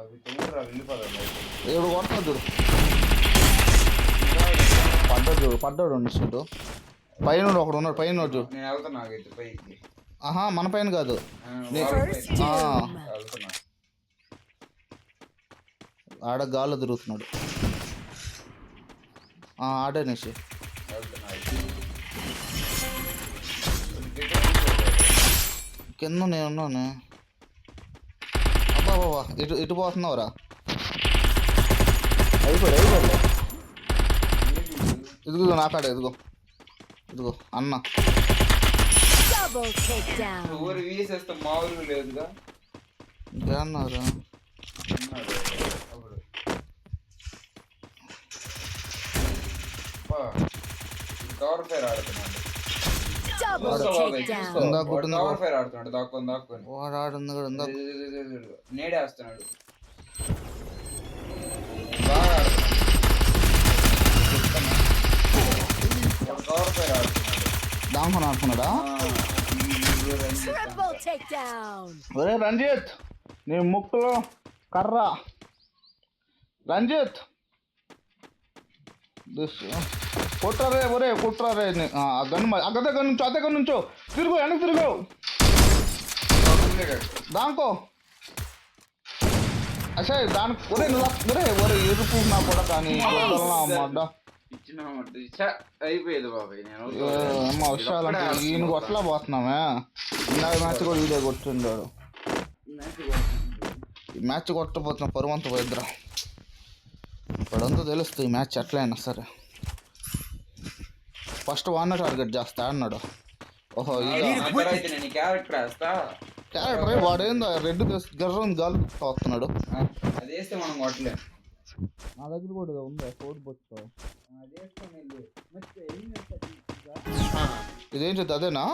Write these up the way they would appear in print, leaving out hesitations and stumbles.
ఇప్పుడు కొడతాడు చూడు, పడ్డాడు నిశ్చిట్టు పైన ఒకడు ఉన్నాడు, పైన చూడు. ఆహా మన పైన కాదు, ఆడ గాల్లో తిరుగుతున్నాడు. ఆడే నిషి కింద నేనున్నాను. అబ్బా బాబా ఇటు పోతున్నావురా. అయిపోయాడు. ఇదిగో నాకాడే, ఇదిగో అన్న. ఇంకేమన్నారా నేడేస్తున్నాడు. దాంట్లో ఆడుతున్నాడా? ఒరే రంజిత్, నీ ముక్కులో కర్ర. రంజిత్ కొట్టారే, ఒరే కొట్టారే. గన్ను అదే నుంచో తిరుగు, వెనక్కి తిరుగు. దానికో అసే దానికి ఒరే ఎరుపు నా కూడా కానీ అమ్మ అయిపోయేది బాబాయ్. విషయాలంటే ఈయన కొట్టలా పోతున్నామే. ఇందాక మ్యాచ్ కూడా వీడియో కొట్టిండాడు. ఈ మ్యాచ్ కొట్టబోతున్నా పరువంతా పోయిద్దరా. ఇప్పుడంతా తెలుస్తుంది ఈ మ్యాచ్ ఎట్లయినా సరే. ఫస్ట్ వాడిన టార్గెట్ చేస్తా అన్నాడు. ఓహో క్యారెక్టర్ వాడేందో రెడ్ గర్రం గాలి వస్తున్నాడు. నా దగ్గర కూడా ఉందా కోడ్ బొచ్చు. ఇదేంటి అదేనా?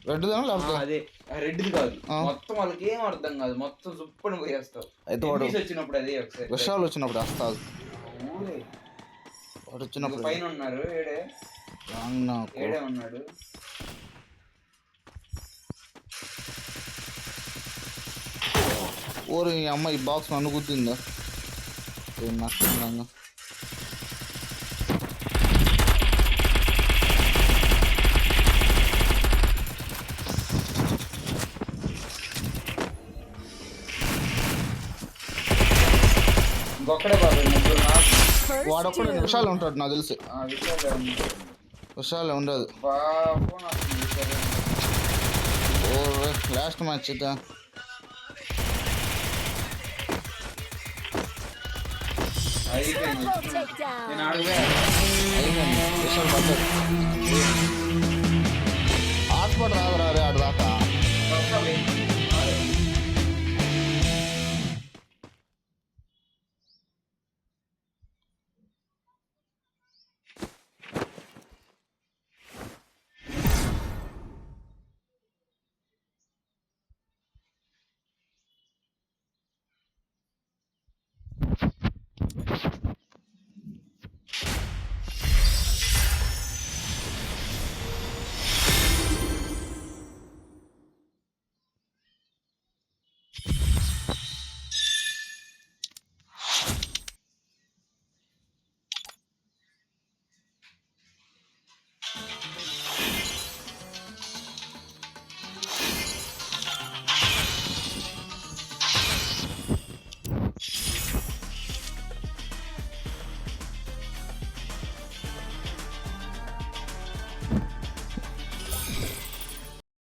రెడ్దేనా లేకపోతే అదే రెడ్ది కాదు, మొత్తం వాళ్ళకి ఏం అర్థం కాదు, మొత్తం సుప్పని పోయేస్తావు. అయితే వాడు వచ్చినప్పుడు అదే విషయాలు వచ్చినప్పుడు వస్తావు. వాడు వచ్చినప్పుడు పైన ఉన్నారు. ఏడే ఉన్నాడు. ఓరి అమ్మ ఈ బాక్స్ నన్ను గుద్దిందా? ఏం నష్టంగా వాడొక్కడే విషయాలు ఉంటాడు నాకు తెలిసి. విషయాలు ఉండదు. ఓ లాస్ట్ మ్యాచ్ ఇద్దా. హాట్స్పాట్ రాదురా.